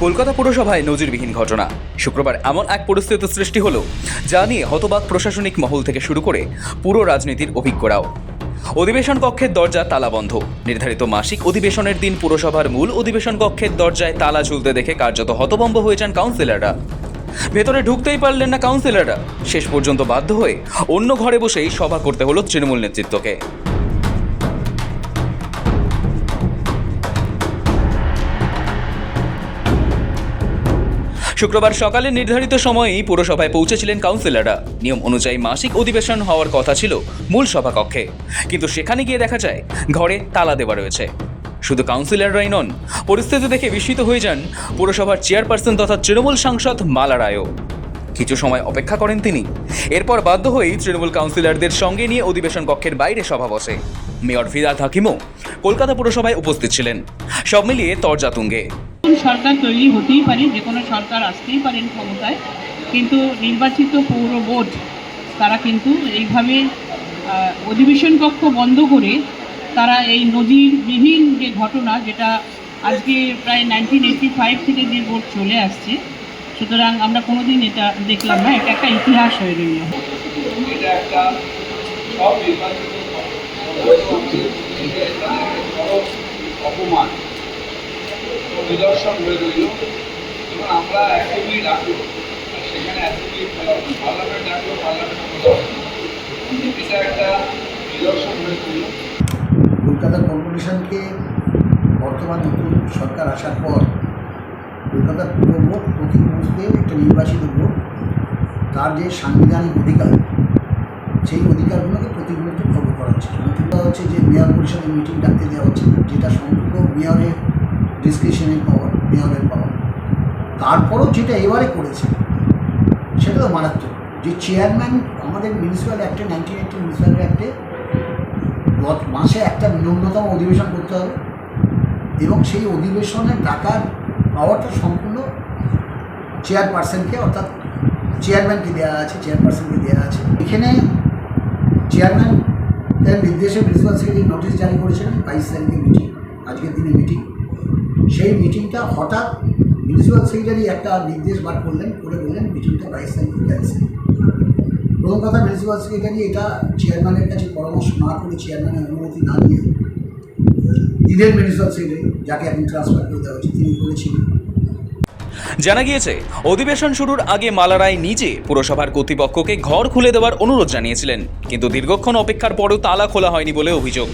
কলকাতা পুরসভায় নজিরবিহীন ঘটনা। শুক্রবার এমন এক পরিস্থিতির সৃষ্টি হলো যা নিয়ে হতবাক প্রশাসনিক মহল থেকে শুরু করে পুরো রাজনীতির অভিজ্ঞরাও। অধিবেশন কক্ষের দরজা তালাবন্ধ। নির্ধারিত মাসিক অধিবেশনের দিন পুরসভার মূল অধিবেশন কক্ষের দরজায় তালা ঝুলতে দেখে কার্যত হতভম্ব হয়ে যান কাউন্সিলররা। ভেতরে ঢুকতেই পারলেন না কাউন্সিলররা। শেষ পর্যন্ত বাধ্য হয়ে অন্য ঘরে বসেই সভা করতে হলো তৃণমূল নেতৃত্বকে। শুক্রবার সকালে নির্ধারিত সময়েই পুরসভায় পৌঁছেছিলেন কাউন্সিলররা। নিয়ম অনুযায়ী মাসিক অধিবেশন হওয়ার কথা ছিল মূল সভাকক্ষে, কিন্তু সেখানে গিয়ে দেখা যায় ঘরে তালা দেওয়া রয়েছে। শুধু কাউন্সিলররাই নন, পরিস্থিতি দেখে বিস্মিত হয়ে যান পুরসভার চেয়ারপারসন তথা তৃণমূল সাংসদ মালা রায়ও। কিছু সময় অপেক্ষা করেন তিনি। এরপর বাধ্য হয়েই তৃণমূল কাউন্সিলরদের সঙ্গে নিয়ে অধিবেশন কক্ষের বাইরে সভা বসে। মেয়র ফিরহাদ হাকিমও কলকাতা পুরসভায় উপস্থিত ছিলেন। সব মিলিয়ে তরজা তুঙ্গে। সরকার তৈরি হতেই পারে, যে কোনো সরকার আসতেই পারেন ক্ষমতায়, কিন্তু নির্বাচিত পৌর বোর্ড তারা কিন্তু এইভাবে অধিবেশন কক্ষ বন্ধ করে তারা এই নজিরবিহীন যে ঘটনা, যেটা আজকে প্রায় 1985 থেকে যে বোর্ড চলে আসছে, সুতরাং আমরা কোনোদিন এটা দেখলাম না। এটা একটা ইতিহাস হয়ে রইল। এটা একটা সব নির্বাচিত অপমান নিদর্শন হয়ে রইল। এবং আমরা অ্যাসেম্বলি ডাকলো, সেখানে অ্যাসেম্বলি পার্লামেন্ট ডাকলো, পার্লামেন্ট এটা একটা নিদর্শন হয়ে রইল। কলকাতা কর্পোরেশনকে বর্তমান নতুন সরকার আসার পর কলকাতার পুরো বোর্ড প্রতি মুহূর্তে একটা নির্বাচিত বোর্ড তার যে সাংবিধানিক অধিকার, সেই অধিকারগুলোকে প্রতি মুহূর্তে ফলো করা হচ্ছে। নতুনটা হচ্ছে যে মেয়র পরিষদের মিটিং ডাকতে দেওয়া হচ্ছে, যেটা সম্পূর্ণ মেয়রের ডিসক্রিপশনের পাওয়ার, মেয়রের পাওয়ার। তারপরও যেটা এবারে করেছে সেটা তো মারাত্মক। যে চেয়ারম্যান আমাদের মিউনিসিপ্যাল অ্যাক্টে 1980 মিউনিসিপ্যাল অ্যাক্টে মাসে একটা ন্যূনতম অধিবেশন করতে হবে, এবং সেই অধিবেশনের ডাকার পাওয়ারটা সম্পূর্ণ চেয়ারপারসনকে, অর্থাৎ চেয়ারম্যানকে দেওয়া আছে, চেয়ারপারসনকে দেওয়া আছে। এখানে চেয়ারম্যানের নির্দেশে প্রিন্সিপাল সেক্রেটারি নোটিশ জারি করেছিলেন 22 তারিখে মিটিং, আজকের দিনে মিটিং। সেই মিটিংটা হঠাৎ প্রিন্সিপাল সেক্রেটারি একটা নির্দেশ বার করলেন, করে বললেন মিটিংটা 22 তারিখে ক্যান্সেল। প্রথম কথা, প্রিন্সিপাল সেক্রেটারি এটা চেয়ারম্যানের কাছে পরামর্শ না করে, চেয়ারম্যানের অনুমতি না নিয়ে দিনের প্রিন্সিপাল সেক্রেটারি, যাকে এখন ট্রান্সফার করে দেওয়া হয়েছে, তিনি করেছিলেন। জানা গিয়েছে, অধিবেশন শুরুর আগে মালা রায় নিজে পুরসভার কর্তৃপক্ষকে ঘর খুলে দেওয়ার অনুরোধ জানিয়েছিলেন, কিন্তু দীর্ঘক্ষণ অপেক্ষার পরেও তালা খোলা হয়নি বলে অভিযোগ।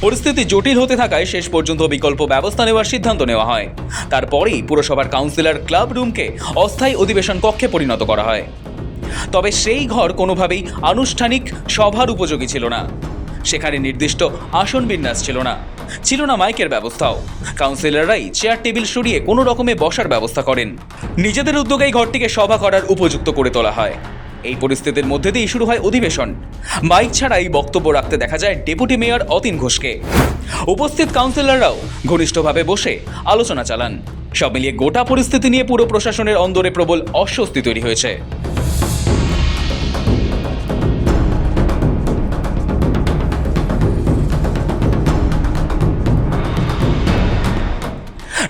পরিস্থিতি জটিল হতে থাকায় শেষ পর্যন্ত বিকল্প ব্যবস্থা নেওয়ার সিদ্ধান্ত নেওয়া হয়। তারপরেই পুরসভার কাউন্সিলর ক্লাব রুমকে অস্থায়ী অধিবেশন কক্ষে পরিণত করা হয়। তবে সেই ঘর কোনোভাবেই আনুষ্ঠানিক সভার উপযোগী ছিল না। সেখানে নির্দিষ্ট আসন বিন্যাস ছিল না, ছিল না মাইকের ব্যবস্থাও। কাউন্সিলররাই চেয়ার টেবিল সরিয়ে কোনো রকমে বসার ব্যবস্থা করেন। নিজেদের উদ্যোগেই ঘরটিকে সভা করার উপযুক্ত করে তোলা হয়। এই পরিস্থিতির মধ্যে দিয়েই শুরু হয় অধিবেশন। মাইক ছাড়াই বক্তব্য রাখতে দেখা যায় ডেপুটি মেয়র অতীন ঘোষকে। উপস্থিত কাউন্সিলররাও ঘনিষ্ঠভাবে বসে আলোচনা চালান। সব মিলিয়ে গোটা পরিস্থিতি নিয়ে পুরো প্রশাসনের অন্দরে প্রবল অস্বস্তি তৈরি হয়েছে।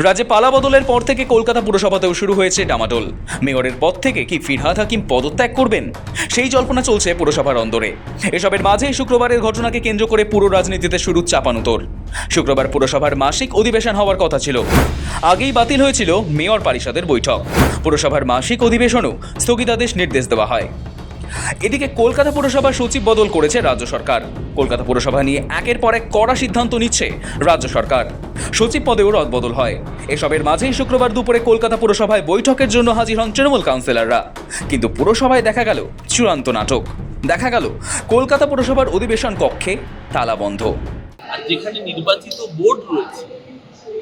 রাজ্যে পালা বদলের পর থেকে কলকাতা পুরসভাতেও শুরু হয়েছে ডামাডোল। মেয়রের পদ থেকে কি ফিরহাদ হাকিম পদত্যাগ করবেন, সেই জল্পনা চলছে পুরসভার অন্দরে। এসবের মাঝেই শুক্রবারের ঘটনাকে কেন্দ্র করে পুরো রাজনীতিতে শুরু চাপানুতোর। শুক্রবার পুরসভার মাসিক অধিবেশন হওয়ার কথা ছিল। আগেই বাতিল হয়েছিল মেয়র পরিষদের বৈঠক। পুরসভার মাসিক অধিবেশনও স্থগিতাদেশ নির্দেশ দেওয়া হয়। এদিকে কলকাতা পুরসভার সচিব বদল করেছে রাজ্য সরকার। কলকাতা পুরসভা নিয়ে একের পর এক কড়া সিদ্ধান্ত নিচ্ছে রাজ্য সরকার। সচিব পদেও রদবদল হয়। এসবের মাঝেই শুক্রবার দুপুরে কলকাতা পুরসভায় বৈঠকের জন্য হাজির হন তৃণমূল কাউন্সিলররা। কিন্তু পুরসভায় দেখা গেল চূড়ান্ত নাটক। দেখা গেল কলকাতা পুরসভার অধিবেশন কক্ষে তালা বন্ধ। আর যেখানে নির্বাচিত বোর্ড রয়েছে,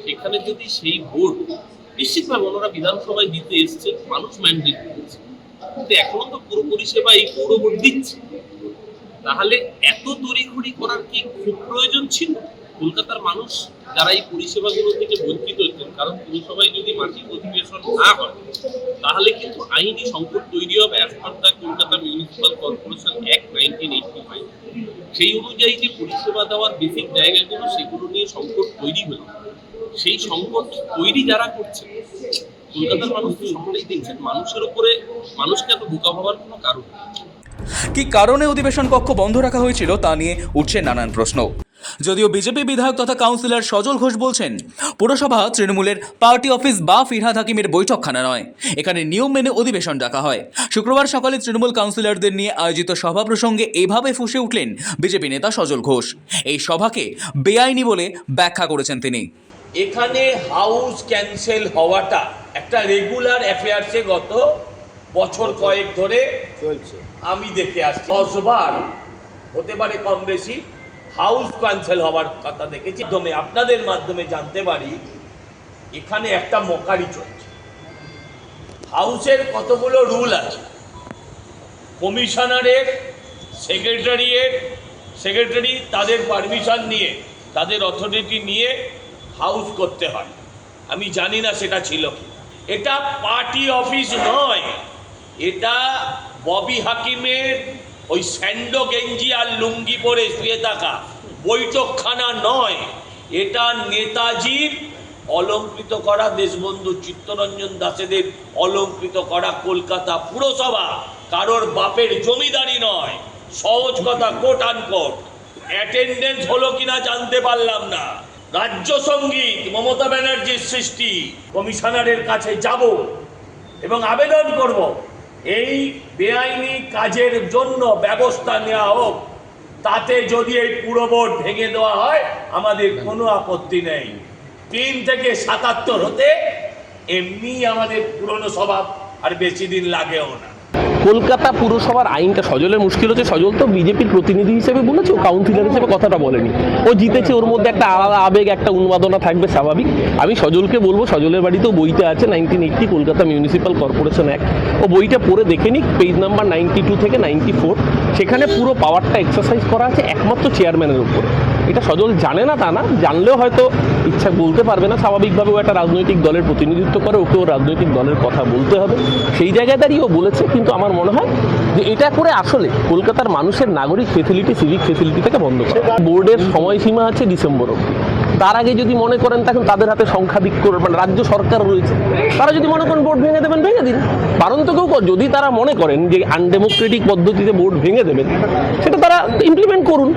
সেখানে যদি সেই বোর্ড নিশ্চিতভাবে ওনারা বিধানসভায় দিতে এসছে, মানুষ ম্যান্ডেট দিয়েছে, কিন্তু এখনো তো পুরো পরিষেবা এই পৌর বোর্ড দিচ্ছে, তাহলে এত তড়িঘড়ি করার কি খুব প্রয়োজন ছিল? কলকাতার মানুষ যারা এই পরিষেবাগুলো থেকে বঞ্চিত হচ্ছেন, কারণ পুরসভায় যদি মাসিক অধিবেশন না হয় তাহলে কিন্তু আইনি সংকট তৈরি হবে। As per the Kolkata municipal corporation act 1985, সেই অনুযায়ী যে পরিষেবা দেওয়ার বেসিক জায়গাগুলো, সেগুলো নিয়ে সংকট তৈরি হলো। সেই সংকট তৈরি যারা করছে, কলকাতার মানুষ তো সকলেই দেখছেন, মানুষের উপরে মানুষকে এত বোকা ভাবার কোনো কারণ নেই। কি কারণে অধিবেশন কক্ষ বন্ধ রাখা হয়েছিল তা নিয়ে উঠছে নানান প্রশ্ন। যদিও বিজেপি বিধায়ক তথা কাউন্সিলর সজল ঘোষ বলছেন, পুরসভা তৃণমূলের পার্টি অফিস বা ফিরহাদ হাকিমের বৈঠকখানা নয়, এখানে নিয়ম মেনে অধিবেশন ডাকা হয়। শুক্রবার সকালে তৃণমূল কাউন্সিলরদের নিয়ে আয়োজিত সভা প্রসঙ্গে এভাবে ফুঁসে উঠলেন বিজেপি নেতা সজল ঘোষ। এই সভাকে বেআইনি বলে ব্যাখ্যা করেছেন তিনি। এখানে হাউস ক্যান্সেল হওয়াটা একটা রেগুলার অ্যাফেয়ার্সে গত বছর কয়েক ধরে চলছে, আমি দেখে আসছি 10 বার, হতে পারে কম বেশি, হাউস ক্যান্সেল হওয়ার কথা দেখেছি। আপনাদের মাধ্যমে জানতে পারি এখানে একটা মকারি চলছে। হাউসের কতগুলো রুল আছে, কমিশনারের, সেক্রেটারি তাদের পারমিশন নিয়ে, তাদের অথরিটি নিয়ে হাউস করতে হয়। আমি জানি না সেটা ছিল কি। এটা পার্টি অফিস নয়, এটা ববি হাকিমের ওই স্যান্ডো গেঞ্জি আর লুঙ্গি পরে শুয়ে থাকা বৈঠকখানা নয়। এটা নেতাজির অলঙ্কৃত করা, দেশবন্ধু চিত্তরঞ্জন দাসেদের অলঙ্কৃত করা কলকাতা পুরসভা, কারোর বাপের জমিদারি নয়। সহজ কথা, কোট আনকোট। অ্যাটেন্ডেন্স হলো কিনা জানতে পারলাম না। রাজ্য সঙ্গীত মমতা ব্যানার্জির সৃষ্টি। কমিশনারের কাছে যাব এবং আবেদন করব এই বেআইনি কাজের জন্য ব্যবস্থা নেওয়া হোক। তাতে যদি এই পুরো বোর্ড ভেঙে দেওয়া হয় আমাদের কোনো আপত্তি নেই। 3 থেকে 77 হতে এমনি আমাদের পুরনো স্বভাব, আর বেশি দিন লাগেও না। কলকাতা পুরসভার আইনটা সজলের মুশকিল হচ্ছে, সজল তো বিজেপির প্রতিনিধি হিসেবে বলেছে, ও কাউন্সিলর হিসেবে কথাটা বলেনি। ও জিতেছে, ওর মধ্যে একটা আলাদা আবেগ, একটা উন্মাদনা থাকবে, স্বাভাবিক। আমি সজলকে বলবো, সজলের বাড়িতেও বইটা আছে 1980 কলকাতা মিউনিসিপ্যাল কর্পোরেশন অ্যাক্ট, ও বইটা পড়ে দেখে নিক, পেজ নাম্বার 92 থেকে 94। সেখানে পুরো পাওয়ারটা এক্সারসাইজ করা আছে একমাত্র চেয়ারম্যানের উপরে। এটা সজল জানে না তা না, জানলেও হয়তো ইচ্ছা বলতে পারবে না। স্বাভাবিকভাবে ও একটা রাজনৈতিক দলের প্রতিনিধিত্ব করে, ওকেও রাজনৈতিক দলের কথা বলতে হবে, সেই জায়গায় দাঁড়িয়ে ও বলেছে। কিন্তু আমার মনে হয় যে এটা করে আসলে কলকাতার মানুষের নাগরিক ফেসিলিটি, সিভিক ফেসিলিটি থেকে বন্ধ করে। বোর্ডের সময়সীমা আছে ডিসেম্বর অবধি। তার আগে যদি মনে করেন, তখন তাদের হাতে সংখ্যাধিক্য, মানে রাজ্য সরকার রয়েছে, তারা যদি মনে করেন বোর্ড ভেঙে দেবেন, ভেঙে দিন। কারণ তো কেউ, যদি তারা মনে করেন যে আনডেমোক্রেটিক পদ্ধতিতে বোর্ড ভেঙে দেবেন, সেটা তারা ইমপ্লিমেন্ট করুন।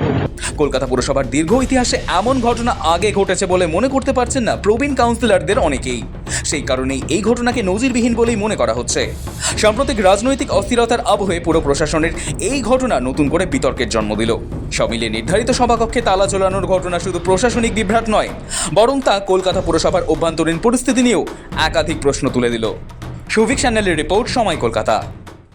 কলকাতা পুরসভার দীর্ঘ ইতিহাসে এমন ঘটনা আগে ঘটেছে বলে মনে করতে পারছেন না প্রবীণ কাউন্সিলরদের অনেকেই। সেই কারণেই এই ঘটনাকে নজিরবিহীন বলেই মনে করা হচ্ছে। সাম্প্রতিক রাজনৈতিক অস্থিরতার আবহে পুর প্রশাসনের এই ঘটনা নতুন করে বিতর্কের জন্ম দিল। সব মিলিয়ে নির্ধারিত সভাকক্ষে তালা ঝোলানোর ঘটনা শুধু প্রশাসনিক বিভ্রাট নয়, বরং তা কলকাতা পুরসভার অভ্যন্তরীণ পরিস্থিতি নিয়েও একাধিক প্রশ্ন তুলে দিল। সৌভিক চ্যানেলের রিপোর্ট, সময় কলকাতা।